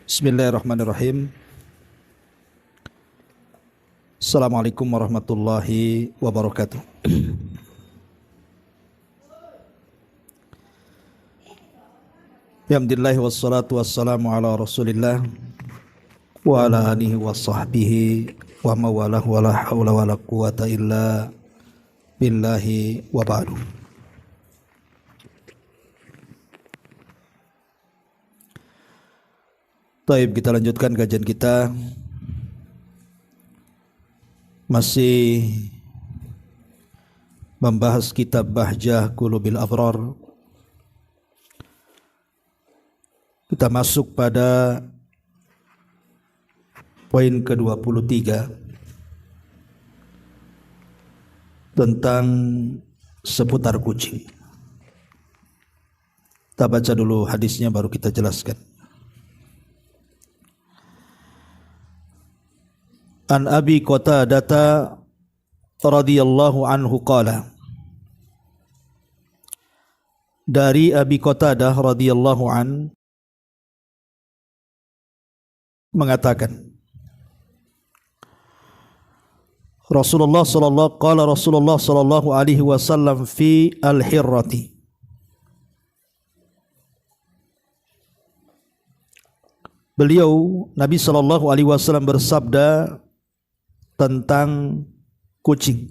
Bismillahirrahmanirrahim. Assalamualaikum warahmatullahi wabarakatuh. Alhamdulillah wassalatu wassalamu ala Rasulillah wa ala alihi wa sahbihi wa mawalah wa la hawla wa la quwata illa billahi wa ba'du. Baik, kita lanjutkan kajian kita. Masih membahas kitab Bahjah Qulubil Abrar. Kita masuk pada poin ke-23 tentang seputar kucing. Kita baca dulu hadisnya baru kita jelaskan. An Abi Qatadah radhiyallahu anhu qala, dari Abi Qatadah radhiyallahu an mengatakan, Rasulullah sallallahu alaihi wasallam fi al-hirrati, beliau Nabi sallallahu alaihi wasallam bersabda tentang kucing.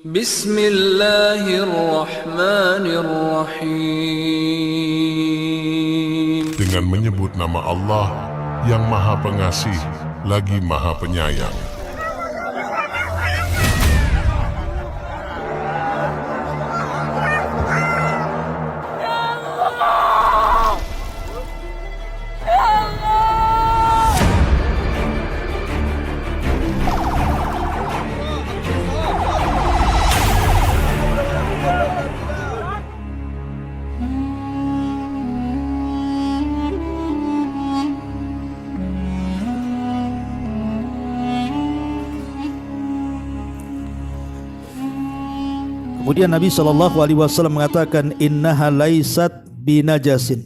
Bismillahirrahmanirrahim. Dengan menyebut nama Allah yang Maha Pengasih lagi Maha Penyayang. Kemudian Nabi SAW mengatakan, innaha laysat binajasin,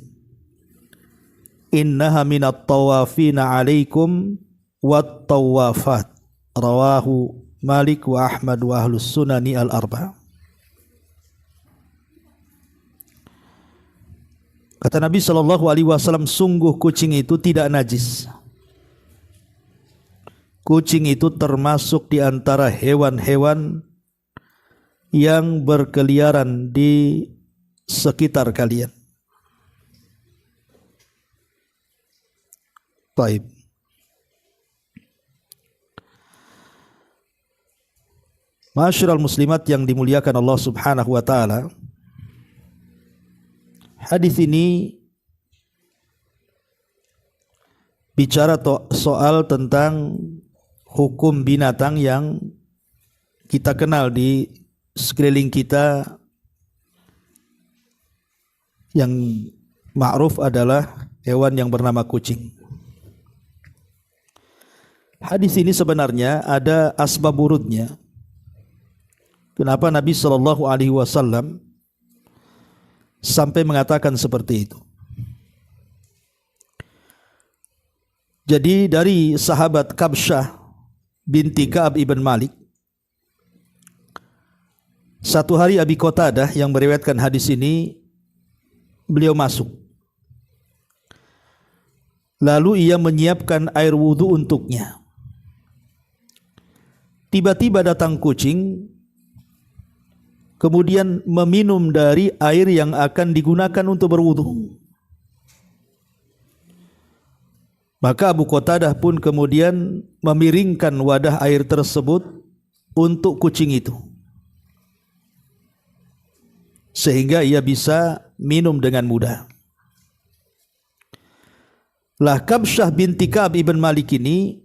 innaha minat tawafina alaikum wat tawafat. Rawahu Malik wa Ahmad wa ahlus sunani al-arba. Kata Nabi SAW, sungguh kucing itu tidak najis. Kucing itu termasuk di antara hewan-hewan yang berkeliaran di sekitar kalian. Baik. Ma'asyiral muslimat yang dimuliakan Allah Subhanahu wa taala, hadis ini bicara soal tentang hukum binatang yang kita kenal di sekeliling kita, yang ma'ruf adalah hewan yang bernama kucing. Hadis ini sebenarnya ada asbab urutnya. Kenapa Nabi SAW sampai mengatakan seperti itu? Jadi dari sahabat Kabsyah binti Ka'ab ibn Malik, satu hari Abi Qatadah yang meriwayatkan hadis ini, beliau masuk. Lalu ia menyiapkan air wudhu untuknya. Tiba-tiba datang kucing, kemudian meminum dari air yang akan digunakan untuk berwudhu. Maka Abu Qatadah pun kemudian memiringkan wadah air tersebut untuk kucing itu, sehingga ia bisa minum dengan mudah. Lah Kabsyah binti Ka'ab ibn Malik ini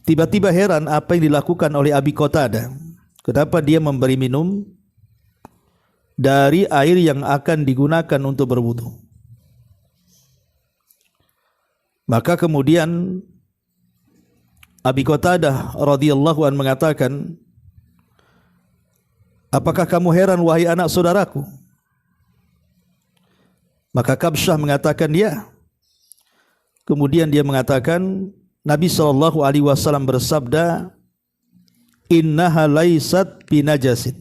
tiba-tiba heran apa yang dilakukan oleh Abi Qatadah. Kenapa dia memberi minum dari air yang akan digunakan untuk berwudu? Maka kemudian Abi Qatadah radhiyallahu anhu mengatakan, apakah kamu heran wahai anak saudaraku? Maka Kabsyah mengatakan, ya, Kemudian dia mengatakan, Nabi SAW bersabda, innaha laysat binajasin,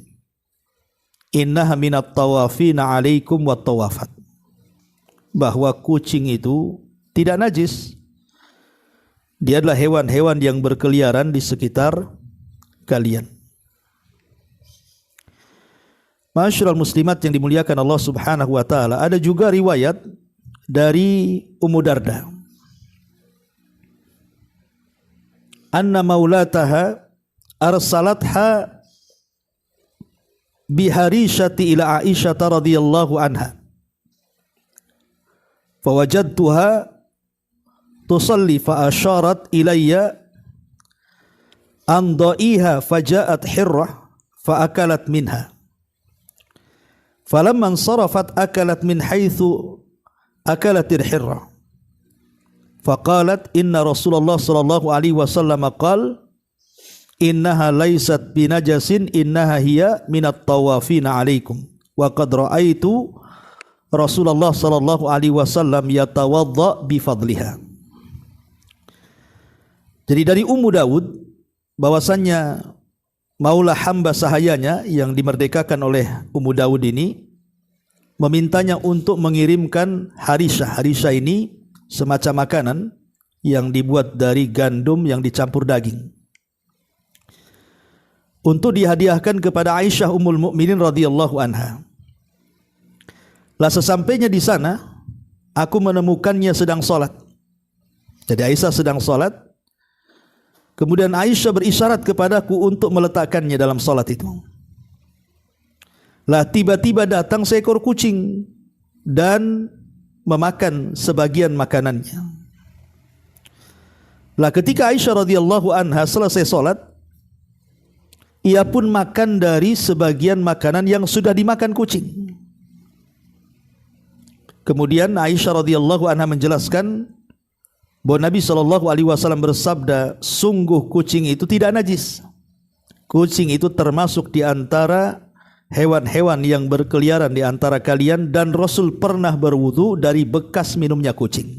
innaha minat tawafina alaikum wat tawafat. Bahwa kucing itu tidak najis. Dia adalah hewan-hewan yang berkeliaran di sekitar kalian. Ma'asyiral muslimat yang dimuliakan Allah Subhanahu wa taala, ada juga riwayat dari Ummu Darda, anna maulataha arsalatha biharishati ila Aisyah radhiyallahu anha fawajadtuha tusalli fa asharat ilayya an dha'iha faja'at hirrah fa akalat minha falamma sarafat akalat min haitsu akalatir hirrah faqalat inna Rasulullah sallallahu alaihi wasallam qala innaha laysat binajasin innaha hiya minat tawafina alaikum wa qad ra'aitu Rasulullah sallallahu alaihi wasallam yatawadda bi fadliha. Jadi dari Ummu Daud bahwasannya Maula hamba sahayanya yang dimerdekakan oleh Ummu Daud ini memintanya untuk mengirimkan harisah. Harisah ini semacam makanan yang dibuat dari gandum yang dicampur daging, untuk dihadiahkan kepada Aisyah Ummul Mukminin radhiyallahu anha. Lah sesampainya di sana, aku menemukannya sedang salat. Jadi Aisyah sedang salat. Kemudian Aisyah berisyarat kepadaku untuk meletakkannya dalam salat itu. Lah tiba-tiba datang seekor kucing dan memakan sebagian makanannya. Lah ketika Aisyah radhiyallahu anha selesai salat, ia pun makan dari sebagian makanan yang sudah dimakan kucing. Kemudian Aisyah radhiyallahu anha menjelaskan bahwa Nabi SAW bersabda, sungguh kucing itu tidak najis. Kucing itu termasuk di antara hewan-hewan yang berkeliaran di antara kalian, dan Rasul pernah berwudu dari bekas minumnya kucing.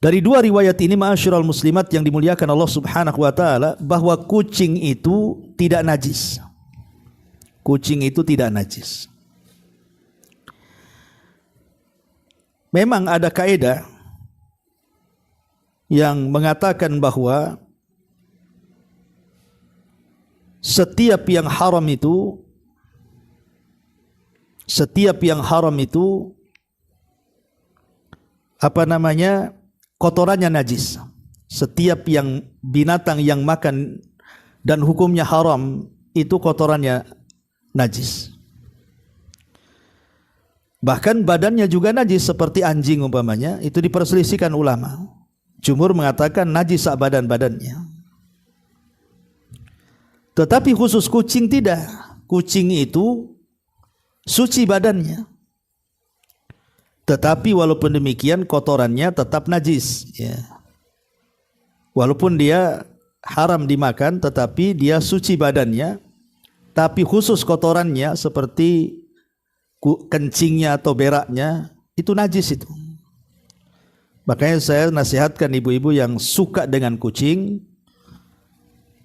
Dari dua riwayat ini, ma'asyiral muslimat yang dimuliakan Allah Subhanahu wa taala, bahwa kucing itu tidak najis. Kucing itu tidak najis. Memang ada kaidah yang mengatakan bahwa setiap yang haram itu kotorannya najis. Setiap yang binatang yang makan dan hukumnya haram itu kotorannya najis. Bahkan badannya juga najis, seperti anjing umpamanya, itu diperselisihkan ulama. Jumhur mengatakan najis badan-badannya. Tetapi khusus kucing tidak. Kucing itu suci badannya. Tetapi walaupun demikian kotorannya tetap najis. Ya. Walaupun dia haram dimakan, tetapi dia suci badannya. Tapi khusus kotorannya seperti kencingnya atau beraknya itu najis itu. Makanya saya nasihatkan ibu-ibu yang suka dengan kucing,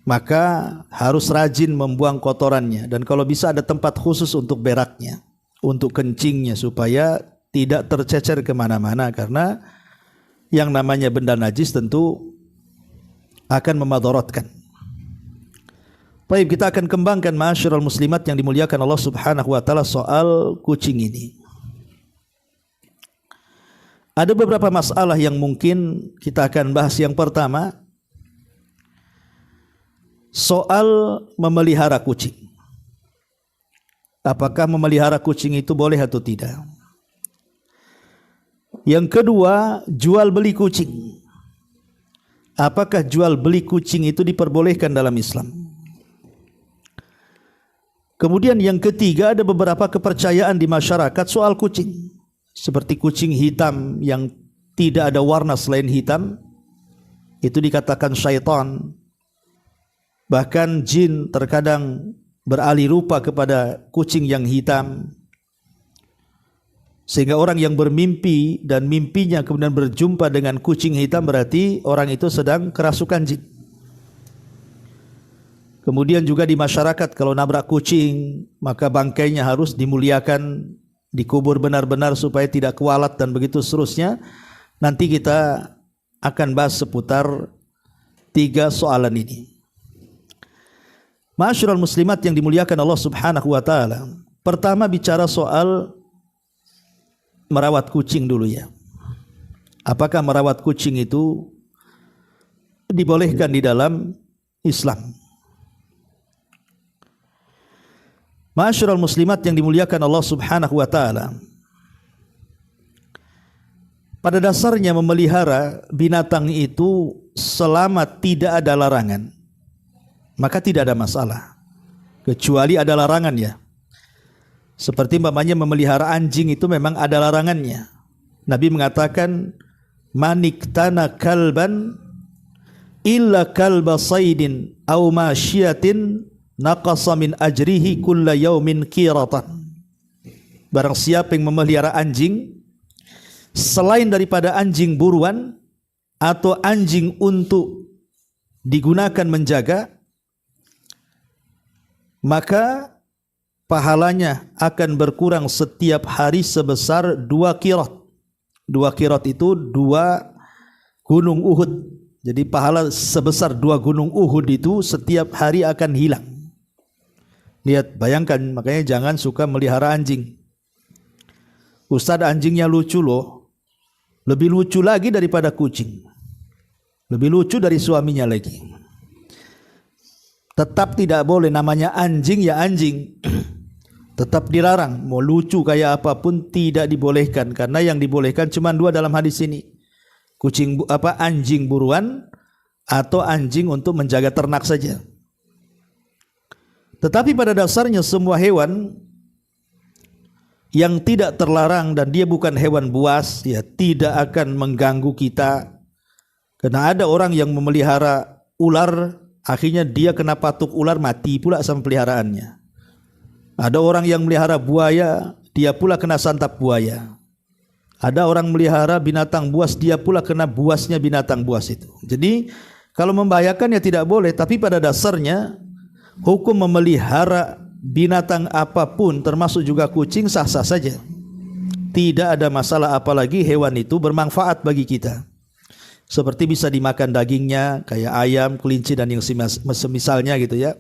maka harus rajin membuang kotorannya, dan kalau bisa ada tempat khusus untuk beraknya, untuk kencingnya, supaya tidak tercecer kemana-mana, karena yang namanya benda najis tentu akan memadaratkan. Baik, kita akan kembangkan ma'asyiral muslimat yang dimuliakan Allah Subhanahu wa taala soal kucing ini. Ada beberapa masalah yang mungkin kita akan bahas. Yang pertama, soal memelihara kucing. Apakah memelihara kucing itu boleh atau tidak? Yang kedua, jual beli kucing. Apakah jual beli kucing itu diperbolehkan dalam Islam? Kemudian yang ketiga, ada beberapa kepercayaan di masyarakat soal kucing. Seperti kucing hitam yang tidak ada warna selain hitam, itu dikatakan syaitan. Bahkan jin terkadang beralih rupa kepada kucing yang hitam. Sehingga orang yang bermimpi dan mimpinya kemudian berjumpa dengan kucing hitam berarti orang itu sedang kerasukan jin. Kemudian juga di masyarakat kalau nabrak kucing maka bangkainya harus dimuliakan, dikubur benar-benar supaya tidak kualat dan begitu seterusnya. Nanti kita akan bahas seputar 3 soalan ini. Ma'asyiral muslimat yang dimuliakan Allah Subhanahu wa taala. Pertama bicara soal merawat kucing dulu ya. Apakah merawat kucing itu dibolehkan di dalam Islam? Ma'asyiral muslimat yang dimuliakan Allah Subhanahu wa taala. Pada dasarnya memelihara binatang itu selama tidak ada larangan, maka tidak ada masalah. Kecuali ada larangan ya. Seperti umpamanya memelihara anjing itu memang ada larangannya. Nabi mengatakan maniktana kalban illa kalba saydin aw masyiatin naqasa min ajrihi kulla yaumin qiratan. Barang siapa yang memelihara anjing selain daripada anjing buruan atau anjing untuk digunakan menjaga, maka pahalanya akan berkurang setiap hari sebesar 2 qirat. 2 qirat itu 2 gunung Uhud. Jadi pahala sebesar 2 gunung Uhud itu setiap hari akan hilang. Lihat, bayangkan, makanya jangan suka melihara anjing. Ustaz, anjingnya lucu loh. Lebih lucu lagi daripada kucing. Lebih lucu dari suaminya lagi. Tetap tidak boleh, namanya anjing ya anjing. Tetap dilarang, mau lucu kayak apapun tidak dibolehkan, karena yang dibolehkan cuma 2 dalam hadis ini. Anjing buruan atau anjing untuk menjaga ternak saja. Tetapi pada dasarnya semua hewan yang tidak terlarang dan dia bukan hewan buas ya tidak akan mengganggu kita. Karena ada orang yang memelihara ular, akhirnya dia kena patuk ular, mati pula sama peliharaannya. Ada orang yang melihara buaya, dia pula kena santap buaya. Ada orang melihara binatang buas, dia pula kena buasnya binatang buas itu. Jadi kalau membahayakan ya tidak boleh, tapi pada dasarnya hukum memelihara binatang apapun termasuk juga kucing sah-sah saja. Tidak ada masalah, apalagi hewan itu bermanfaat bagi kita. Seperti bisa dimakan dagingnya kayak ayam, kelinci dan yang semisalnya gitu ya.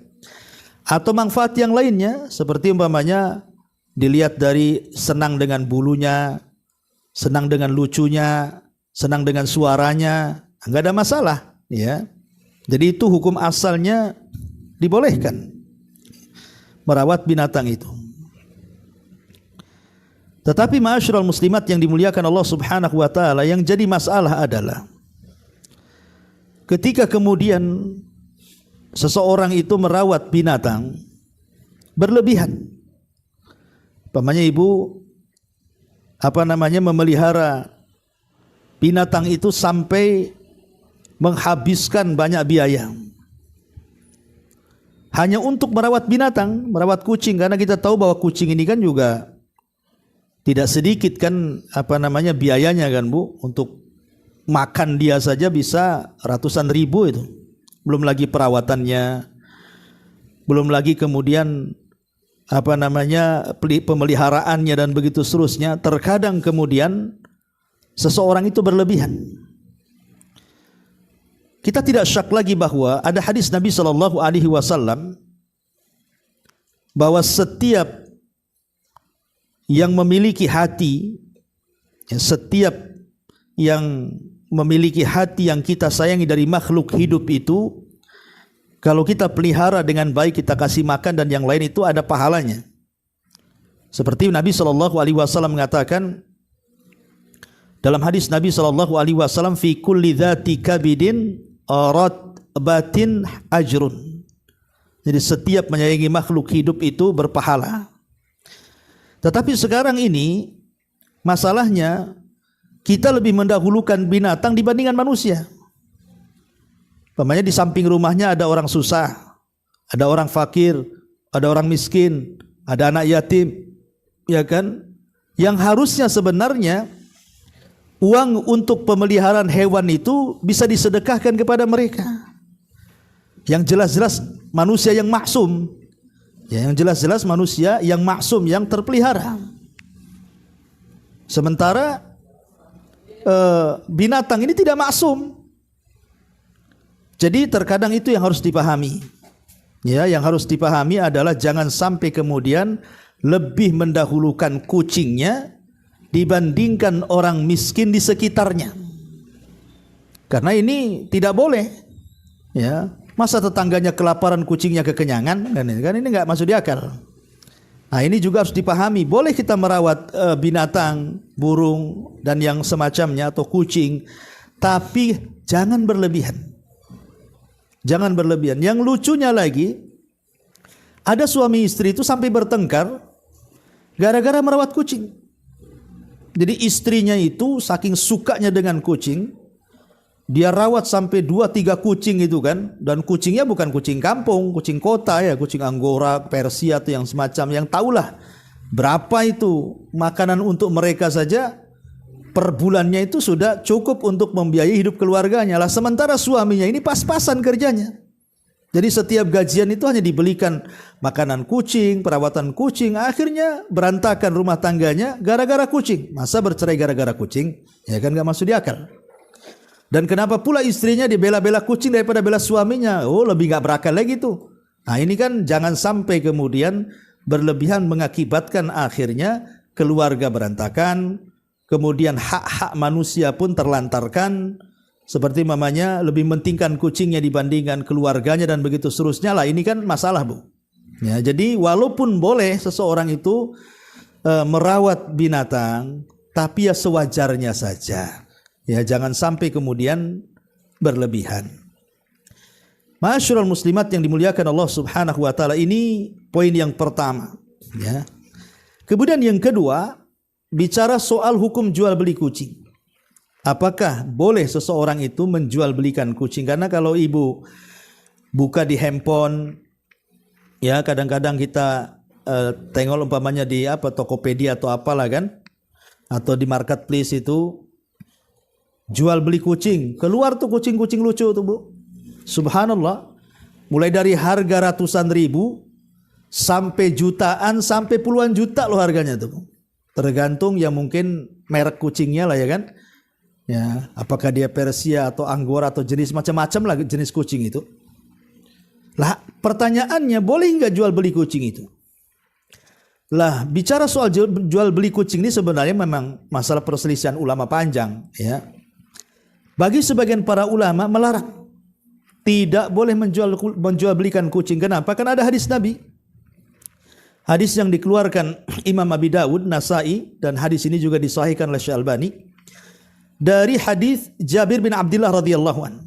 Atau manfaat yang lainnya seperti umpamanya dilihat dari senang dengan bulunya, senang dengan lucunya, senang dengan suaranya, enggak ada masalah ya. Jadi itu hukum asalnya dibolehkan merawat binatang itu. Tetapi ma'asyiral muslimat yang dimuliakan Allah Subhanahu wa taala, yang jadi masalah adalah ketika kemudian seseorang itu merawat binatang berlebihan. Umpamanya ibu memelihara binatang itu sampai menghabiskan banyak biaya hanya untuk merawat binatang, merawat kucing, karena kita tahu bahwa kucing ini kan juga tidak sedikit kan biayanya kan Bu, untuk makan dia saja bisa ratusan ribu itu. Belum lagi perawatannya, belum lagi kemudian pemeliharaannya dan begitu seterusnya. Terkadang kemudian seseorang itu berlebihan. Kita tidak syak lagi bahwa ada hadis Nabi SAW bahwa setiap yang memiliki hati, setiap yang memiliki hati yang kita sayangi dari makhluk hidup itu, kalau kita pelihara dengan baik, kita kasih makan dan yang lain itu ada pahalanya. Seperti Nabi SAW mengatakan dalam hadis Nabi SAW, fi kulli dzati kabidin ratbatin ajrun. Jadi setiap menyayangi makhluk hidup itu berpahala. Tetapi sekarang ini masalahnya kita lebih mendahulukan binatang dibandingkan manusia. Umpamanya di samping rumahnya ada orang susah, ada orang fakir, ada orang miskin, ada anak yatim, ya kan? Yang harusnya sebenarnya uang untuk pemeliharaan hewan itu bisa disedekahkan kepada mereka. Yang jelas-jelas manusia yang maksum. Ya, yang jelas-jelas manusia yang maksum, yang terpelihara. Sementara binatang ini tidak maksum. Jadi terkadang itu yang harus dipahami. Ya, yang harus dipahami adalah jangan sampai kemudian lebih mendahulukan kucingnya dibandingkan orang miskin di sekitarnya. Karena ini tidak boleh. Ya, masa tetangganya kelaparan kucingnya kekenyangan, kan ini enggak masuk di akal. Nah, ini juga harus dipahami. Boleh kita merawat binatang, burung dan yang semacamnya atau kucing, tapi jangan berlebihan. Jangan berlebihan. Yang lucunya lagi, ada suami istri itu sampai bertengkar gara-gara merawat kucing. Jadi istrinya itu saking sukanya dengan kucing, dia rawat sampai 2-3 kucing itu kan. Dan kucingnya bukan kucing kampung, kucing kota ya, kucing Anggora, Persia atau yang semacam, yang tahulah berapa itu makanan untuk mereka saja. Per bulannya itu sudah cukup untuk membiayai hidup keluarganya lah. Sementara suaminya ini pas-pasan kerjanya. Jadi setiap gajian itu hanya dibelikan makanan kucing, perawatan kucing. Akhirnya berantakan rumah tangganya gara-gara kucing. Masa bercerai gara-gara kucing? Ya kan gak masuk di akal. Dan kenapa pula istrinya dibela-bela kucing daripada bela suaminya? Oh, lebih gak berakal lagi tuh. Nah, ini kan jangan sampai kemudian berlebihan mengakibatkan akhirnya keluarga berantakan. Kemudian hak-hak manusia pun terlantarkan, seperti mamanya lebih mementingkan kucingnya dibandingkan keluarganya dan begitu seterusnya lah. Ini kan masalah, Bu. Ya, jadi walaupun boleh seseorang itu merawat binatang, tapi ya sewajarnya saja. Ya, jangan sampai kemudian berlebihan. Ma'asyiral muslimat yang dimuliakan Allah Subhanahu wa taala, ini poin yang pertama, ya. Kemudian yang kedua, bicara soal hukum jual beli kucing. Apakah boleh seseorang itu menjual belikan kucing? Karena kalau ibu buka di handphone, ya kadang-kadang kita tengok umpamanya di Tokopedia atau apalah kan, atau di marketplace itu jual beli kucing. Keluar tuh kucing-kucing lucu tuh, Bu. Subhanallah. Mulai dari harga ratusan ribu sampai jutaan, sampai puluhan juta loh harganya tuh, Bu. Tergantung ya mungkin merek kucingnya lah ya kan. Ya, apakah dia Persia atau Anggora atau jenis macam-macam lah jenis kucing itu. Lah, pertanyaannya boleh nggak jual beli kucing itu? Lah, bicara soal jual beli kucing ini sebenarnya memang masalah perselisihan ulama panjang, ya. Bagi sebagian para ulama melarang, tidak boleh menjual belikan kucing. Kenapa? Kan ada hadis Nabi. Hadis yang dikeluarkan Imam Abi Dawud, Nasai, dan hadis ini juga disahihkan oleh Syekh Albani dari hadis Jabir bin Abdullah radhiyallahu an,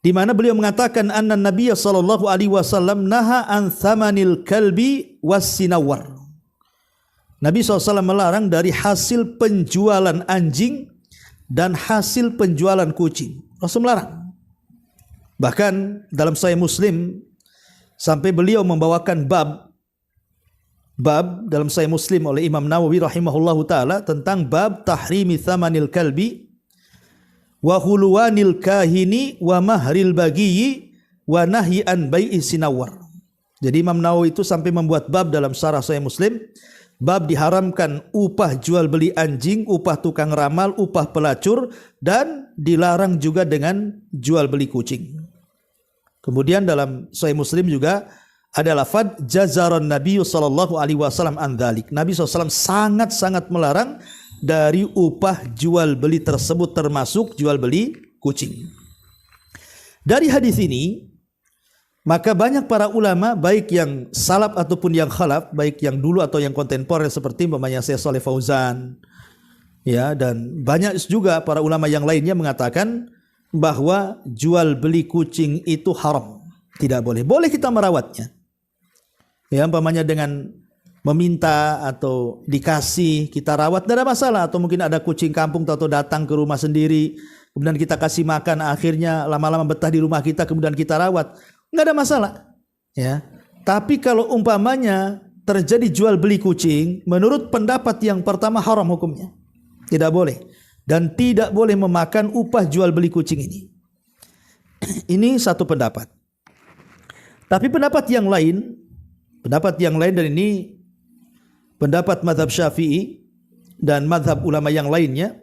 di mana beliau mengatakan anna Nabi sallallahu alaihi wasallam naha an thamanil kalbi was sinawar. Nabi SAW melarang dari hasil penjualan anjing dan hasil penjualan kucing. Rasul melarang. Bahkan dalam Sahih Muslim sampai beliau membawakan bab dalam Sahih Muslim oleh Imam Nawawi rahimahullahu taala tentang bab tahrimi thamanil kalbi wa huluwanil kahini wa mahril bagiyyi wa nahyi an bai'i sinawar. Jadi Imam Nawawi itu sampai membuat bab dalam syarah Sahih Muslim, bab diharamkan upah jual beli anjing, upah tukang ramal, upah pelacur, dan dilarang juga dengan jual beli kucing. Kemudian dalam Sahih Muslim juga ada lafaz jazaran Nabi sallallahu alaihi wasallam an dzalik. Nabi SAW sangat-sangat melarang dari upah jual beli tersebut, termasuk jual beli kucing. Dari hadis ini maka banyak para ulama baik yang salaf ataupun yang khalaf, baik yang dulu atau yang kontemporer seperti umpamanya Syekh Shalih Fauzan, ya, dan banyak juga para ulama yang lainnya mengatakan bahwa jual beli kucing itu haram, tidak boleh. Boleh kita merawatnya, ya, umpamanya dengan meminta atau dikasih kita rawat, tidak ada masalah. Atau mungkin ada kucing kampung atau datang ke rumah sendiri, kemudian kita kasih makan, akhirnya lama-lama betah di rumah kita, kemudian kita rawat, nggak ada masalah, ya. Tapi kalau umpamanya terjadi jual beli kucing, menurut pendapat yang pertama haram hukumnya. Tidak boleh. Dan tidak boleh memakan upah jual beli kucing ini. Ini satu pendapat. Tapi pendapat yang lain dan ini pendapat mazhab Syafi'i dan mazhab ulama yang lainnya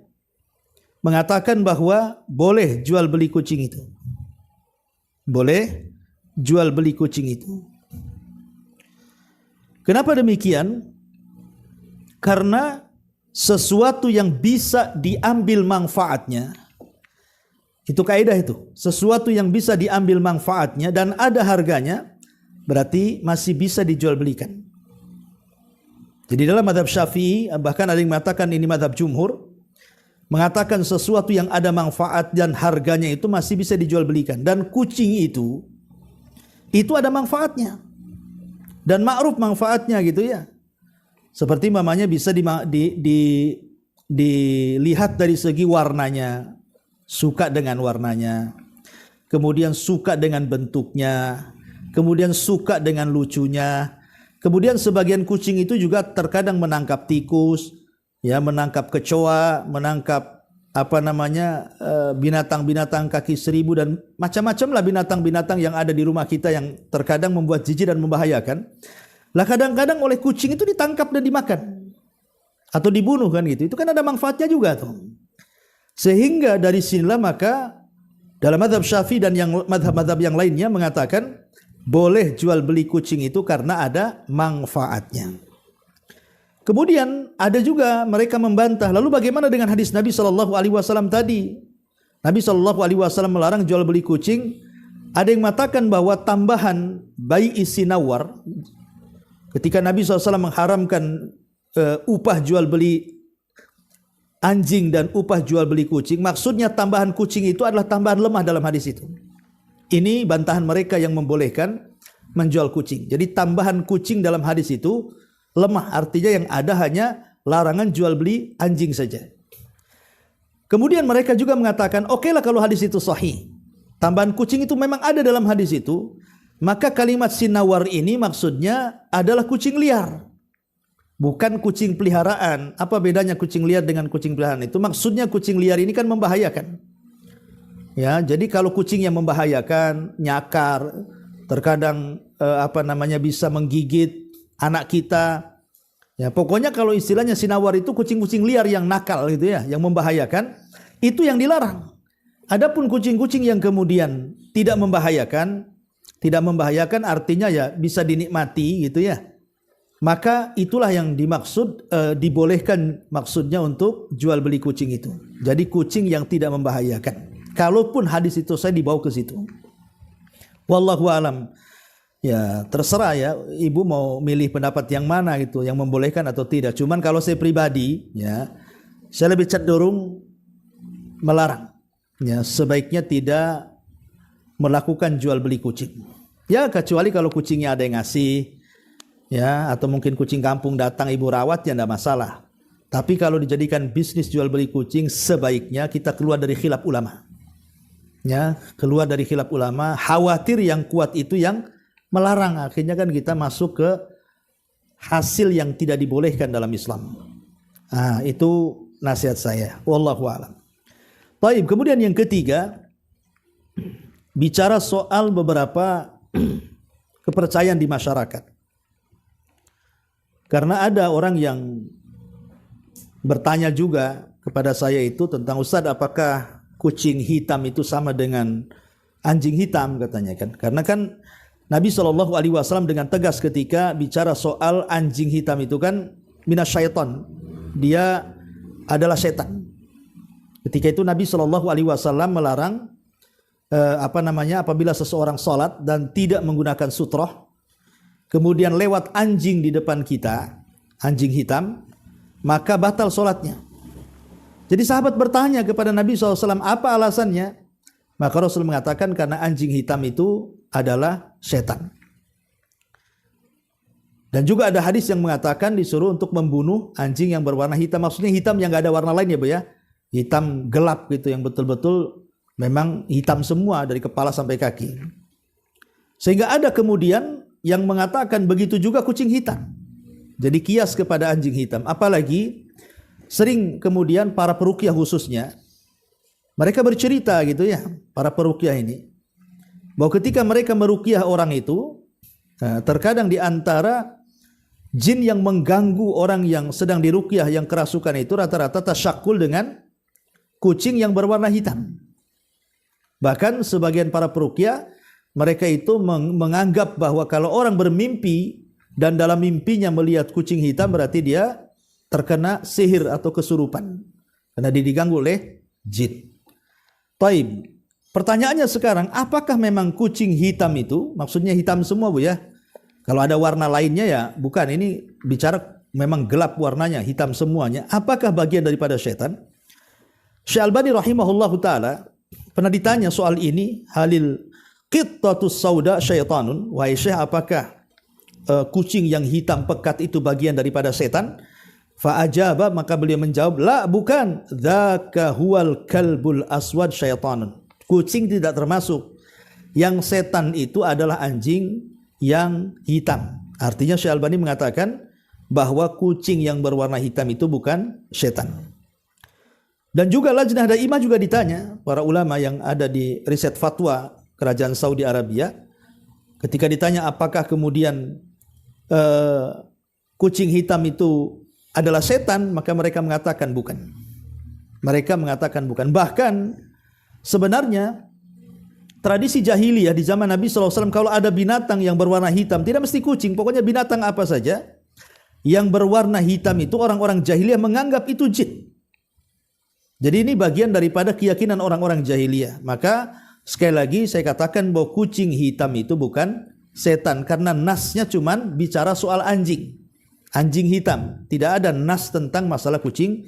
mengatakan bahwa boleh jual beli kucing itu. Boleh jual beli kucing itu. Kenapa demikian? Karena sesuatu yang bisa diambil manfaatnya, itu kaidah itu. Sesuatu yang bisa diambil manfaatnya dan ada harganya, berarti masih bisa dijual belikan. Jadi dalam mazhab Syafi'i, bahkan ada yang mengatakan ini mazhab jumhur, mengatakan sesuatu yang ada manfaat dan harganya itu masih bisa dijual belikan. Dan kucing itu ada manfaatnya. Dan ma'ruf manfaatnya gitu ya. Seperti mamanya bisa dilihat dari segi warnanya. Suka dengan warnanya. Kemudian suka dengan bentuknya. Kemudian suka dengan lucunya. Kemudian sebagian kucing itu juga terkadang menangkap tikus, ya, menangkap kecoa, menangkap binatang-binatang kaki seribu dan macam-macam lah binatang-binatang yang ada di rumah kita yang terkadang membuat jijik dan membahayakan. Lah kadang-kadang oleh kucing itu ditangkap dan dimakan atau dibunuh kan gitu. Itu kan ada manfaatnya juga tuh. Sehingga dari sinilah maka dalam mazhab Syafi'i dan yang mazhab-mazhab yang lainnya mengatakan boleh jual beli kucing itu karena ada manfaatnya. Kemudian ada juga mereka membantah, lalu bagaimana dengan hadis Nabi SAW tadi? Nabi SAW melarang jual beli kucing. Ada yang mengatakan bahwa tambahan bai'i sinawar, ketika Nabi SAW mengharamkan upah jual beli anjing dan upah jual beli kucing, maksudnya tambahan kucing itu adalah tambahan lemah dalam hadis itu. Ini bantahan mereka yang membolehkan menjual kucing. Jadi tambahan kucing dalam hadis itu lemah, artinya yang ada hanya larangan jual beli anjing saja. Kemudian mereka juga mengatakan, oke lah kalau hadis itu sahih, tambahan kucing itu memang ada dalam hadis itu, maka kalimat sinawar ini maksudnya adalah kucing liar, bukan kucing peliharaan. Apa bedanya kucing liar dengan kucing peliharaan itu? Maksudnya kucing liar ini kan membahayakan. Ya, jadi kalau kucing yang membahayakan, nyakar, terkadang bisa menggigit anak kita. Ya, pokoknya kalau istilahnya sinawar itu kucing-kucing liar yang nakal gitu ya, yang membahayakan, itu yang dilarang. Adapun kucing-kucing yang kemudian tidak membahayakan artinya ya bisa dinikmati gitu ya. Maka itulah yang dimaksud dibolehkan maksudnya untuk jual beli kucing itu. Jadi kucing yang tidak membahayakan. Kalaupun hadis itu saya dibawa ke situ. Wallahu alam. Ya terserah ya, ibu mau milih pendapat yang mana gitu, yang membolehkan atau tidak. Cuman kalau saya pribadi ya, saya lebih cenderung melarang. Ya, sebaiknya tidak melakukan jual beli kucing. Ya kecuali kalau kucingnya ada yang ngasih, ya, atau mungkin kucing kampung datang ibu rawat ya tidak masalah. Tapi kalau dijadikan bisnis jual beli kucing, sebaiknya kita keluar dari khilaf ulama. Ya, keluar dari khilaf ulama. Khawatir yang kuat itu yang melarang, akhirnya kan kita masuk ke hasil yang tidak dibolehkan dalam Islam. Itu nasihat saya. Wallahu a'lam. Baik, kemudian yang ketiga, bicara soal beberapa kepercayaan di masyarakat. Karena ada orang yang bertanya juga kepada saya itu tentang, Ustaz, apakah kucing hitam itu sama dengan anjing hitam, katanya kan. Karena kan Nabi SAW dengan tegas ketika bicara soal anjing hitam itu kan minasyaiton, dia adalah setan. Ketika itu Nabi SAW melarang apabila seseorang sholat dan tidak menggunakan sutroh, kemudian lewat anjing di depan kita, anjing hitam, maka batal sholatnya. Jadi sahabat bertanya kepada Nabi SAW, apa alasannya? Maka Rasul mengatakan karena anjing hitam itu adalah setan. Dan juga ada hadis yang mengatakan disuruh untuk membunuh anjing yang berwarna hitam. Maksudnya hitam yang gak ada warna lain ya Bu ya. Hitam gelap gitu, yang betul-betul memang hitam semua dari kepala sampai kaki. Sehingga ada kemudian yang mengatakan begitu juga kucing hitam. Jadi kias kepada anjing hitam. Apalagi sering kemudian para peruqyah khususnya mereka bercerita gitu ya, para peruqyah ini, bahwa ketika mereka meruqyah orang itu, terkadang di antara jin yang mengganggu orang yang sedang diruqyah yang kerasukan itu rata-rata tasyakul dengan kucing yang berwarna hitam. Bahkan sebagian para peruqyah mereka itu menganggap bahwa kalau orang bermimpi dan dalam mimpinya melihat kucing hitam berarti dia terkena sihir atau kesurupan karena dia diganggu oleh jin. Taib. Pertanyaannya sekarang, apakah memang kucing hitam itu, maksudnya hitam semua Bu ya? Kalau ada warna lainnya ya bukan, ini bicara memang gelap warnanya, hitam semuanya. Apakah bagian daripada setan? Syekh Albani rahimahullahu taala pernah ditanya soal ini, halil qittatus sauda syaitanun, wahai Syekh, apakah kucing yang hitam pekat itu bagian daripada setan? Fa ajaba, maka beliau menjawab, la, bukan, dzaka huwal kalbul aswad syaitanun. Kucing tidak termasuk. Yang setan itu adalah anjing yang hitam. Artinya Syekh Albani mengatakan bahwa kucing yang berwarna hitam itu bukan setan. Dan juga Lajnah Daimah juga ditanya, para ulama yang ada di riset fatwa kerajaan Saudi Arabia, ketika ditanya apakah kemudian kucing hitam itu adalah setan, maka mereka mengatakan bukan. Mereka mengatakan bukan. Bahkan sebenarnya tradisi jahiliyah di zaman Nabi SAW, kalau ada binatang yang berwarna hitam, tidak mesti kucing, pokoknya binatang apa saja yang berwarna hitam itu orang-orang jahiliyah menganggap itu jin. Jadi ini bagian daripada keyakinan orang-orang jahiliyah. Maka sekali lagi saya katakan bahwa kucing hitam itu bukan setan, karena nasnya cuman bicara soal anjing. Anjing hitam, tidak ada nas tentang masalah kucing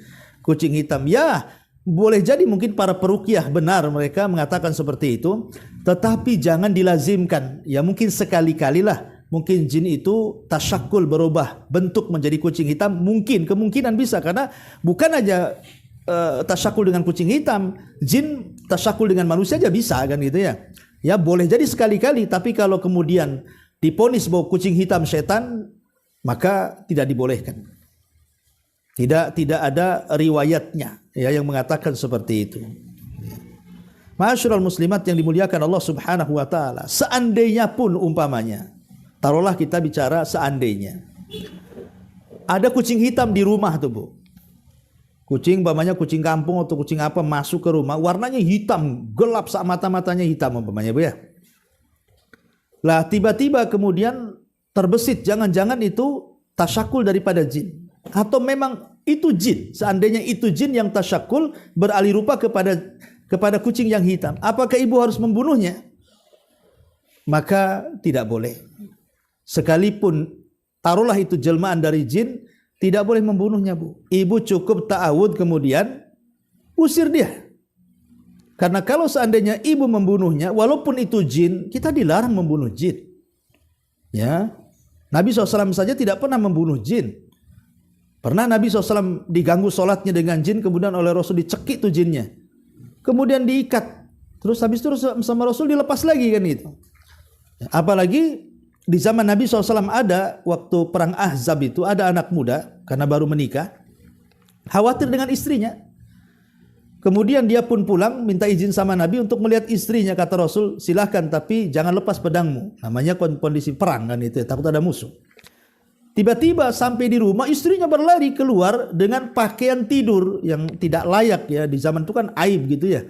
hitam. Ya, boleh jadi mungkin para peruqyah benar mereka mengatakan seperti itu, tetapi jangan dilazimkan. Ya mungkin sekali-kalilah, mungkin jin itu tasyakul, berubah bentuk menjadi kucing hitam, mungkin, kemungkinan bisa, karena bukan aja tasyakul dengan kucing hitam, jin tasyakul dengan manusia aja bisa kan gitu ya. Ya boleh jadi sekali-kali, tapi kalau kemudian diponis bahwa kucing hitam setan, maka tidak dibolehkan. Tidak ada riwayatnya ya yang mengatakan seperti itu. Ma'asyiral muslimat yang dimuliakan Allah Subhanahu wa taala, seandainya pun umpamanya, taruhlah kita bicara seandainya ada kucing hitam di rumah tuh Bu. Kucing umpamanya kucing kampung atau kucing apa masuk ke rumah, warnanya hitam, gelap, sak mata-matanya hitam umpamanya Bu ya. Lah tiba-tiba kemudian terbesit, jangan-jangan itu tasyakul daripada jin, atau memang itu jin. Seandainya itu jin yang tasyakul beralih rupa kepada kucing yang hitam, apakah ibu harus membunuhnya? Maka tidak boleh. Sekalipun taruhlah itu jelmaan dari jin, tidak boleh membunuhnya Bu. Ibu cukup ta'awud kemudian usir dia. Karena kalau seandainya ibu membunuhnya, walaupun itu jin, kita dilarang membunuh jin. Ya, Nabi SAW saja tidak pernah membunuh jin. Pernah Nabi SAW diganggu sholatnya dengan jin, kemudian oleh Rasul dicekik tuh jinnya, kemudian diikat, terus habis itu sama Rasul dilepas lagi kan itu. Apalagi di zaman Nabi SAW ada waktu perang Ahzab itu ada anak muda karena baru menikah, khawatir dengan istrinya. Kemudian dia pun pulang minta izin sama Nabi untuk melihat istrinya. Kata Rasul, silahkan tapi jangan lepas pedangmu. Namanya kondisi perang kan itu ya, takut ada musuh. Tiba-tiba sampai di rumah, istrinya berlari keluar dengan pakaian tidur yang tidak layak ya. Di zaman itu kan aib gitu ya.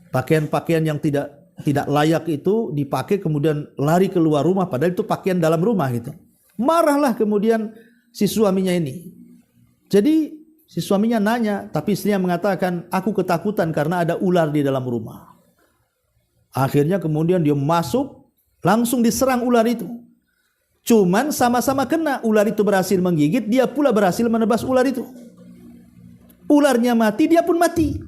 Pakaian-pakaian yang tidak layak itu dipakai kemudian lari keluar rumah, padahal itu pakaian dalam rumah gitu. Marahlah kemudian si suaminya ini. Jadi si suaminya nanya, tapi istrinya mengatakan, aku ketakutan karena ada ular di dalam rumah. Akhirnya kemudian dia masuk, langsung diserang ular itu. Cuman sama-sama kena, ular itu berhasil menggigit, dia pula berhasil menebas ular itu. Ularnya mati, dia pun mati.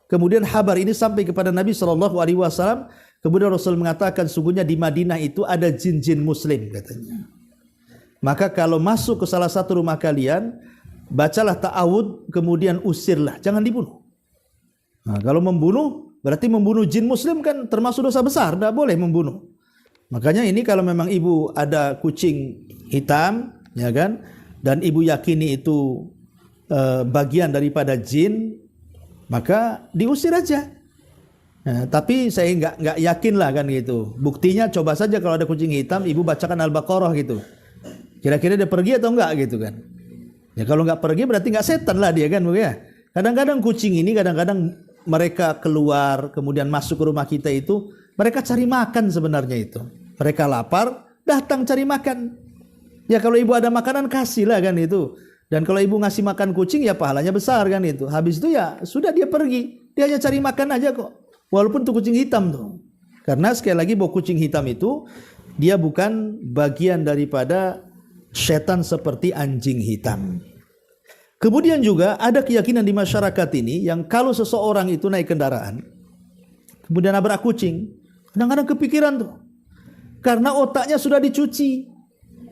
Kemudian kabar ini sampai kepada Nabi SAW. Kemudian Rasul mengatakan, sungguhnya di Madinah itu ada jin-jin muslim katanya. Maka kalau masuk ke salah satu rumah kalian, bacalah ta'awud, kemudian usirlah, jangan dibunuh. Nah, kalau membunuh, berarti membunuh jin muslim kan termasuk dosa besar, tidak boleh membunuh. Makanya ini kalau memang ibu ada kucing hitam, ya kan, dan ibu yakini itu bagian daripada jin, maka diusir aja. Nah, tapi saya nggak yakin lah kan gitu. Buktinya coba saja kalau ada kucing hitam, ibu bacakan Al-Baqarah gitu. Kira-kira dia pergi atau enggak gitu kan? Ya kalau nggak pergi berarti nggak setan lah dia kan, Bu ya. Kadang-kadang kucing ini mereka keluar kemudian masuk ke rumah kita itu, mereka cari makan sebenarnya itu. Mereka lapar, datang cari makan. Ya kalau ibu ada makanan kasih lah kan itu. Dan kalau ibu ngasih makan kucing ya pahalanya besar kan itu. Habis itu ya sudah dia pergi. Dia hanya cari makan aja kok. Walaupun itu kucing hitam tuh. Karena sekali lagi bahwa kucing hitam itu dia bukan bagian daripada setan seperti anjing hitam. Kemudian juga ada keyakinan di masyarakat ini yang kalau seseorang itu naik kendaraan kemudian nabrak kucing, kadang-kadang kepikiran tuh. Karena otaknya sudah dicuci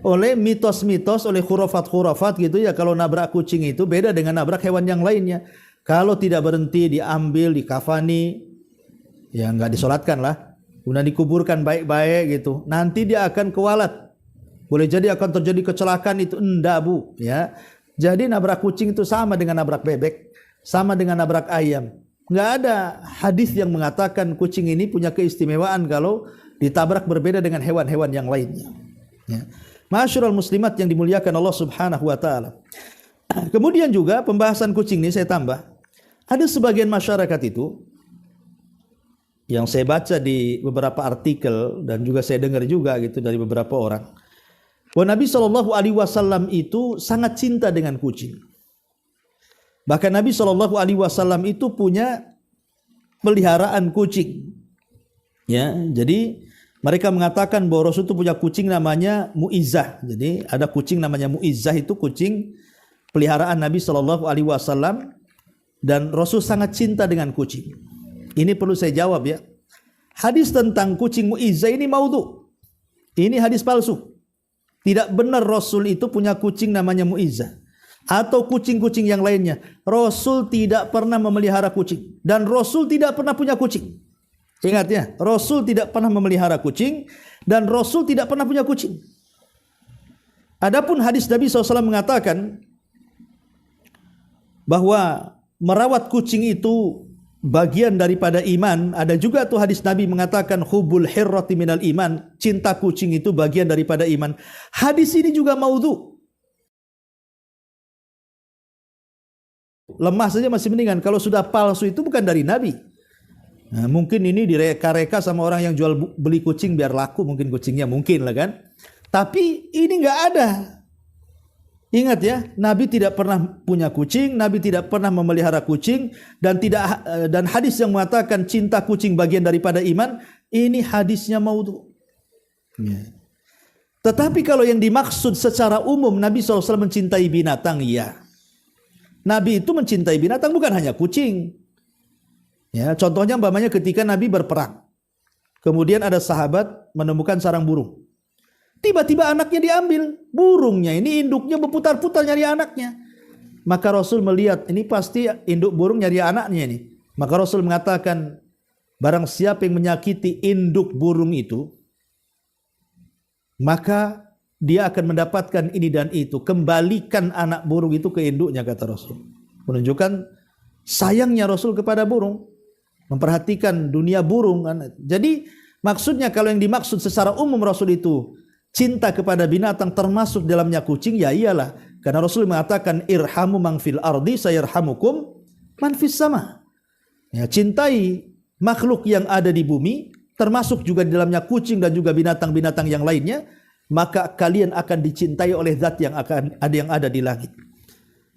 oleh mitos-mitos, oleh khurafat-khurafat gitu ya. Kalau nabrak kucing itu beda dengan nabrak hewan yang lainnya. Kalau tidak berhenti, diambil, dikafani, ya nggak disolatkan lah, kemudian dikuburkan baik-baik gitu, nanti dia akan kewalat. Boleh jadi akan terjadi kecelakaan itu. Enggak, Bu, ya. Jadi nabrak kucing itu sama dengan nabrak bebek, sama dengan nabrak ayam. Nggak ada hadis yang mengatakan kucing ini punya keistimewaan kalau ditabrak berbeda dengan hewan-hewan yang lainnya. Ya. Ma'asyiral muslimat yang dimuliakan Allah Subhanahu wa taala. Kemudian juga pembahasan kucing ini saya tambah. Ada sebagian masyarakat itu yang saya baca di beberapa artikel dan juga saya dengar juga gitu dari beberapa orang, bahwa Nabi Shallallahu Alaihi Wasallam itu sangat cinta dengan kucing. Bahkan Nabi Shallallahu Alaihi Wasallam itu punya peliharaan kucing. Ya, jadi mereka mengatakan bahwa Rasul itu punya kucing namanya Mu'izzah. Jadi ada kucing namanya Mu'izzah, itu kucing peliharaan Nabi Shallallahu Alaihi Wasallam, dan Rasul sangat cinta dengan kucing. Ini perlu saya jawab ya. Hadis tentang kucing Mu'izzah ini maudhu. Ini hadis palsu. Tidak benar Rasul itu punya kucing namanya Mu'izzah atau kucing-kucing yang lainnya. Rasul tidak pernah memelihara kucing dan Rasul tidak pernah punya kucing. Ingat ya, Rasul tidak pernah memelihara kucing dan Rasul tidak pernah punya kucing. Adapun hadis Nabi SAW mengatakan bahwa merawat kucing itu bagian daripada iman. Ada juga tuh hadis Nabi mengatakan hubbul hirrati minal iman, cinta kucing itu bagian daripada iman. Hadis ini juga maudhu. Lemah saja masih mendingan. Kalau sudah palsu itu bukan dari Nabi. Nah, mungkin ini direka-reka sama orang yang jual beli kucing biar laku, mungkin kucingnya, mungkin lah kan. Tapi ini nggak ada. Ingat ya, Nabi tidak pernah punya kucing, Nabi tidak pernah memelihara kucing, dan hadis yang mengatakan cinta kucing bagian daripada iman, ini hadisnya maudhu. Ya. Tetapi kalau yang dimaksud secara umum Nabi SAW mencintai binatang, ya. Nabi itu mencintai binatang bukan hanya kucing. Ya, contohnya umpamanya ketika Nabi berperang, kemudian ada sahabat menemukan sarang burung. Tiba-tiba anaknya diambil, burungnya ini induknya berputar-putar nyari anaknya. Maka Rasul melihat ini pasti induk burung nyari anaknya ini. Maka Rasul mengatakan, barang siapa yang menyakiti induk burung itu, maka dia akan mendapatkan ini dan itu. Kembalikan anak burung itu ke induknya, kata Rasul. Menunjukkan sayangnya Rasul kepada burung, memperhatikan dunia burung. Jadi maksudnya kalau yang dimaksud secara umum Rasul itu cinta kepada binatang termasuk dalamnya kucing, ya iyalah. Karena Rasul mengatakan irhamu man fil ardi sayarhamukum man fis sama. Ya, cintai makhluk yang ada di bumi, termasuk juga di dalamnya kucing dan juga binatang-binatang yang lainnya, maka kalian akan dicintai oleh zat yang ada di langit.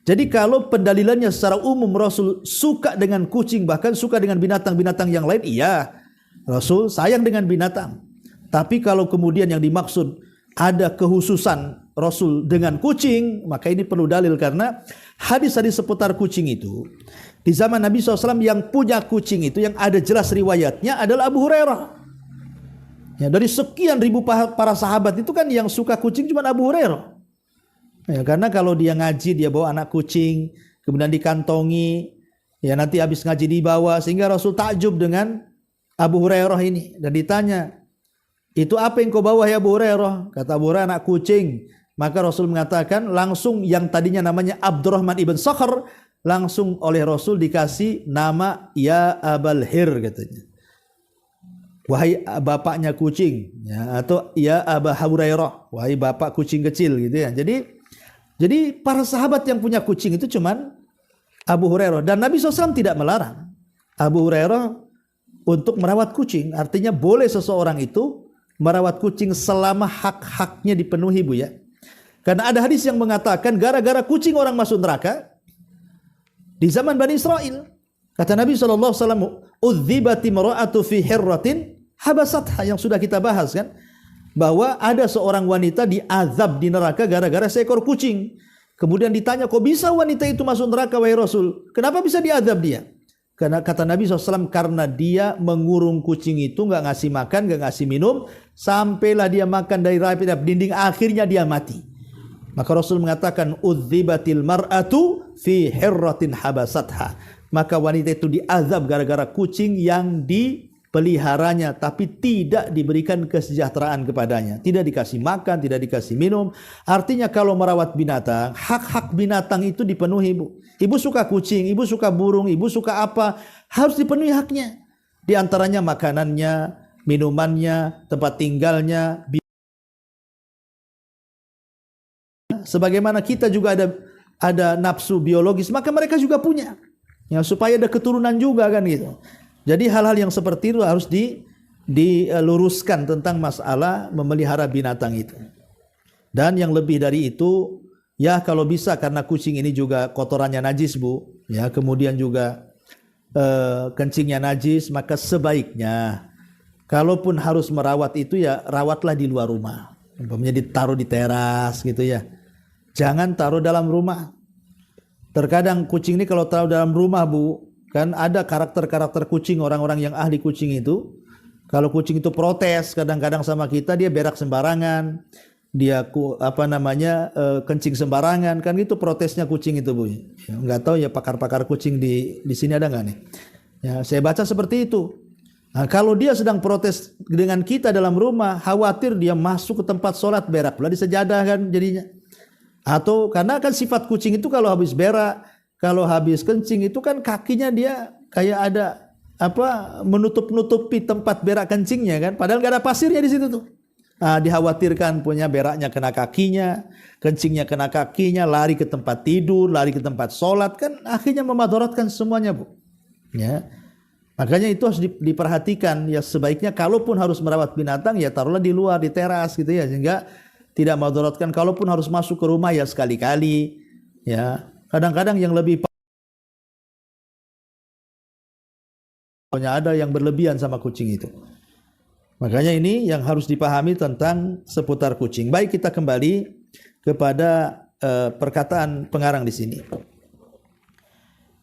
Jadi kalau pendalilannya secara umum Rasul suka dengan kucing, bahkan suka dengan binatang-binatang yang lain, iya, Rasul sayang dengan binatang. Tapi kalau kemudian yang dimaksud ada kekhususan Rasul dengan kucing, maka ini perlu dalil, karena hadis-hadis seputar kucing itu di zaman Nabi SAW yang punya kucing itu yang ada jelas riwayatnya adalah Abu Hurairah. Ya, dari sekian ribu para sahabat itu kan yang suka kucing cuma Abu Hurairah. Ya, karena kalau dia ngaji dia bawa anak kucing, kemudian dikantongi, ya nanti habis ngaji dibawa, sehingga Rasul takjub dengan Abu Hurairah ini dan ditanya, itu apa yang kau bawa ya Abu Hurairah? Kata Abu Hurairah, anak kucing. Maka Rasul mengatakan langsung yang tadinya namanya Abdurrahman ibn Sakhr langsung oleh Rasul dikasih nama ya Abal Hir katanya. Wahai bapaknya kucing, ya, atau ya Aba Hurairah, wahai bapak kucing kecil gitu ya. Jadi para sahabat yang punya kucing itu cuman Abu Hurairah, dan Nabi SAW tidak melarang Abu Hurairah untuk merawat kucing. Artinya boleh seseorang itu merawat kucing selama hak-haknya dipenuhi, Bu ya. Karena ada hadis yang mengatakan gara-gara kucing orang masuk neraka di zaman Bani Israel. Kata Nabi SAW, "Udzibati mar'atu fi hirratin habasatha," yang sudah kita bahas kan, bahwa ada seorang wanita diazab di neraka gara-gara seekor kucing. Kemudian ditanya, kok bisa wanita itu masuk neraka wahai Rasul? Kenapa bisa diazab dia? Karena kata Nabi SAW, karena dia mengurung kucing itu, nggak ngasih makan, nggak ngasih minum, sampailah dia makan dari rapi dinding, akhirnya dia mati. Maka Rasul mengatakan, "Udzibatil mar'atu fi hirratin habasatha." Maka wanita itu diazab gara-gara kucing yang dipeliharanya, tapi tidak diberikan kesejahteraan kepadanya. Tidak dikasih makan, tidak dikasih minum. Artinya kalau merawat binatang, hak-hak binatang itu dipenuhi, Bu. Ibu suka kucing, ibu suka burung, ibu suka apa, harus dipenuhi haknya. Di antaranya makanannya, minumannya, tempat tinggalnya. Sebagaimana kita juga ada nafsu biologis, maka mereka juga punya. Ya, supaya ada keturunan juga kan gitu. Jadi hal-hal yang seperti itu harus diluruskan tentang masalah memelihara binatang itu. Dan yang lebih dari itu, ya kalau bisa, karena kucing ini juga kotorannya najis, Bu. Ya, kemudian juga kencingnya najis, maka sebaiknya kalaupun harus merawat itu ya rawatlah di luar rumah. Umpamanya ditaruh di teras gitu ya. Jangan taruh dalam rumah. Terkadang kucing ini kalau taruh dalam rumah, Bu, kan ada karakter-karakter kucing, orang-orang yang ahli kucing itu. Kalau kucing itu protes kadang-kadang sama kita, dia berak sembarangan, dia kencing sembarangan, kan gitu protesnya kucing itu, Bu. Ya, nggak tahu ya pakar-pakar kucing di sini ada nggak nih? Ya, saya baca seperti itu. Nah, kalau dia sedang protes dengan kita dalam rumah, khawatir dia masuk ke tempat sholat berak pula di sejadah kan jadinya. Atau karena kan sifat kucing itu kalau habis berak, kalau habis kencing itu kan kakinya dia kayak ada menutup-nutupi tempat berak kencingnya kan, padahal nggak ada pasirnya di situ tuh. Nah, dikhawatirkan punya beraknya kena kakinya, kencingnya kena kakinya, lari ke tempat tidur, lari ke tempat sholat, kan akhirnya memadaratkan semuanya, Bu. Ya, makanya itu harus diperhatikan. Ya sebaiknya kalaupun harus merawat binatang ya taruhlah di luar, di teras gitu ya, sehingga tidak memadaratkan. Kalaupun harus masuk ke rumah ya sekali-kali. Ya, kadang-kadang yang lebih ada yang berlebihan sama kucing itu. Makanya ini yang harus dipahami tentang seputar kucing. Baik, kita kembali kepada perkataan pengarang di sini.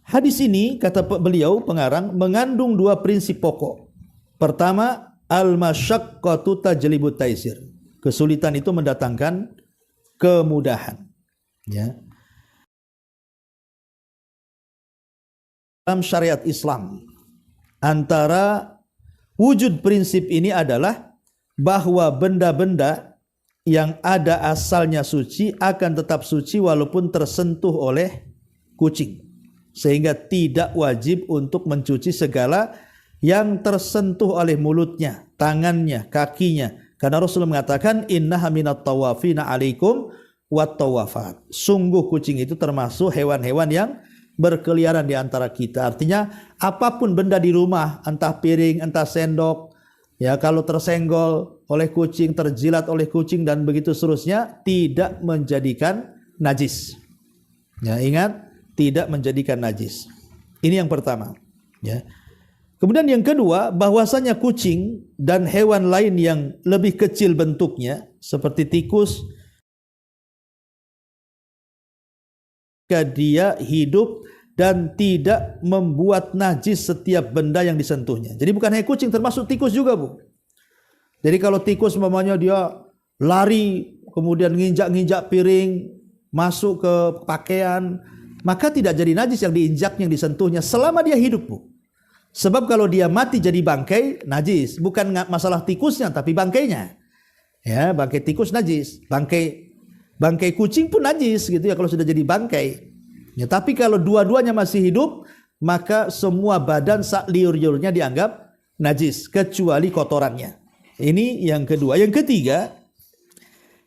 Hadis ini, kata beliau pengarang, mengandung dua prinsip pokok. Pertama, al-masyaqqatu tajlibut taisir. Kesulitan itu mendatangkan kemudahan. Ya. Dalam syariat Islam, antara wujud prinsip ini adalah bahwa benda-benda yang ada asalnya suci akan tetap suci walaupun tersentuh oleh kucing. Sehingga tidak wajib untuk mencuci segala yang tersentuh oleh mulutnya, tangannya, kakinya. Karena Rasulullah mengatakan, innaha minat tawafina alaikum wat tawafat. Sungguh kucing itu termasuk hewan-hewan yang berkeliaran di antara kita. Artinya apapun benda di rumah, entah piring, entah sendok, ya kalau tersenggol oleh kucing, terjilat oleh kucing dan begitu seterusnya, tidak menjadikan najis. Ya, ingat, tidak menjadikan najis. Ini yang pertama. Ya. Kemudian yang kedua, bahwasanya kucing dan hewan lain yang lebih kecil bentuknya, seperti tikus, dia hidup dan tidak membuat najis setiap benda yang disentuhnya. Jadi bukan hanya kucing, termasuk tikus juga, Bu. Jadi kalau tikus mamanya dia lari, kemudian nginjak-nginjak piring, masuk ke pakaian, maka tidak jadi najis yang diinjaknya, yang disentuhnya selama dia hidup, Bu. Sebab kalau dia mati jadi bangkai, najis. Bukan masalah tikusnya, tapi bangkainya. Ya, bangkai tikus najis. Bangkai Bangkai kucing pun najis gitu ya kalau sudah jadi bangkai. Ya, tapi kalau dua-duanya masih hidup, maka semua badan sak liur-liurnya dianggap najis kecuali kotorannya. Ini yang kedua. Yang ketiga,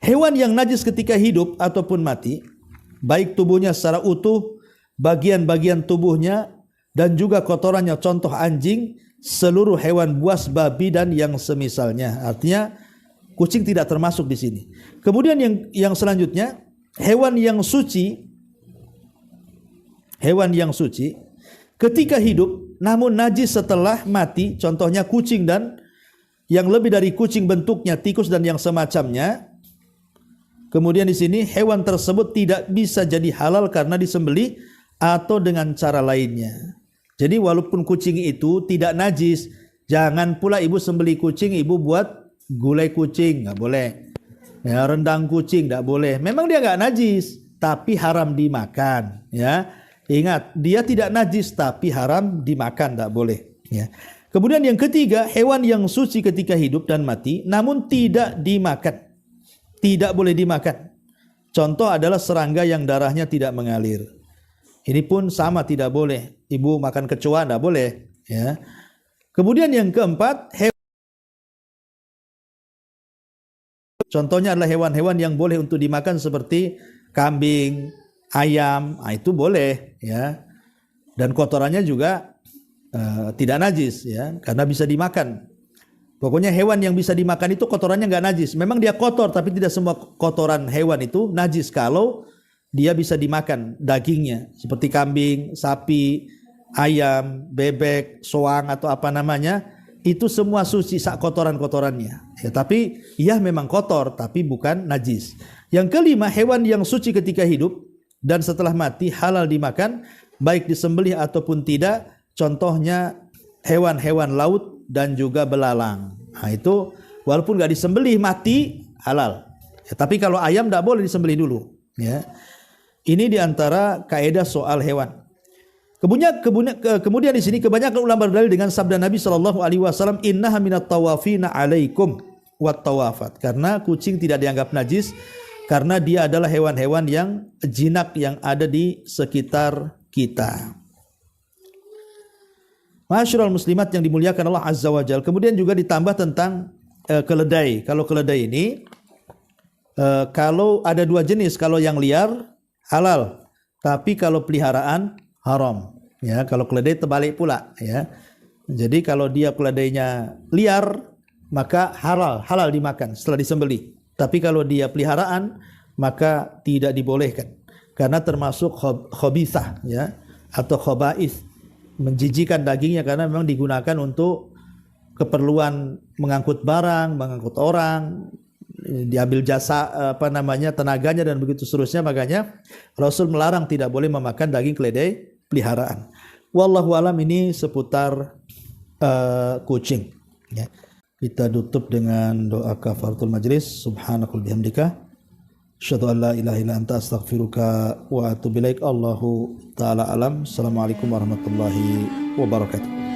hewan yang najis ketika hidup ataupun mati, baik tubuhnya secara utuh, bagian-bagian tubuhnya, dan juga kotorannya, contoh anjing, seluruh hewan buas, babi, dan yang semisalnya. Artinya kucing tidak termasuk di sini. Kemudian yang selanjutnya, hewan yang suci ketika hidup namun najis setelah mati, contohnya kucing dan yang lebih dari kucing bentuknya, tikus dan yang semacamnya. Kemudian di sini hewan tersebut tidak bisa jadi halal karena disembelih atau dengan cara lainnya. Jadi walaupun kucing itu tidak najis, jangan pula ibu sembelih kucing, ibu buat gulai kucing, nggak boleh. Ya, rendang kucing nggak boleh. Memang dia nggak najis, tapi haram dimakan. Ya, ingat dia tidak najis tapi haram dimakan, nggak boleh. Ya. Kemudian yang ketiga, hewan yang suci ketika hidup dan mati, namun tidak dimakan, tidak boleh dimakan. Contoh adalah serangga yang darahnya tidak mengalir. Ini pun sama, tidak boleh. Ibu makan kecoa tidak boleh. Ya. Kemudian yang keempat, contohnya adalah hewan-hewan yang boleh untuk dimakan seperti kambing, ayam, itu boleh. Ya. Dan kotorannya juga tidak najis, ya, karena bisa dimakan. Pokoknya hewan yang bisa dimakan itu kotorannya nggak najis. Memang dia kotor, tapi tidak semua kotoran hewan itu najis kalau dia bisa dimakan dagingnya, seperti kambing, sapi, ayam, bebek, soang atau apa namanya, itu semua suci sak kotoran-kotorannya. Ya, tapi ia memang kotor, tapi bukan najis. Yang kelima, hewan yang suci ketika hidup dan setelah mati halal dimakan, baik disembelih ataupun tidak. Contohnya hewan-hewan laut dan juga belalang. Nah, itu walaupun nggak disembelih mati halal. Ya, tapi kalau ayam tidak boleh disembelih dulu. Ya. Ini diantara kaidah soal hewan. Kemudian di sini kebanyakan ulama berdalil dengan sabda Nabi SAW, innaha minat tawafina alaikum wat tawafat. Karena kucing tidak dianggap najis karena dia adalah hewan-hewan yang jinak yang ada di sekitar kita. Masyarul muslimat yang dimuliakan Allah Azza wa Jalla. Kemudian juga ditambah tentang keledai. Kalau keledai ini kalau ada dua jenis, kalau yang liar halal, tapi kalau peliharaan haram. Ya, kalau keledai terbalik pula. Ya, jadi kalau dia keledainya liar maka halal dimakan setelah disembelih. Tapi kalau dia peliharaan maka tidak dibolehkan karena termasuk khabithah, ya, atau khaba'ith. Menjijikan dagingnya karena memang digunakan untuk keperluan mengangkut barang, mengangkut orang, diambil jasa tenaganya dan begitu seterusnya. Makanya Rasul melarang tidak boleh memakan daging keledai peliharaan. Wallahu alam, ini seputar kucing. Ya. Kita tutup dengan doa kafaratul majlis. Subhanakal bihamdika asyhadu an la ilaha illa anta astaghfiruka wa atubu ilaik. Allahu taala alam. Assalamualaikum warahmatullahi wabarakatuh.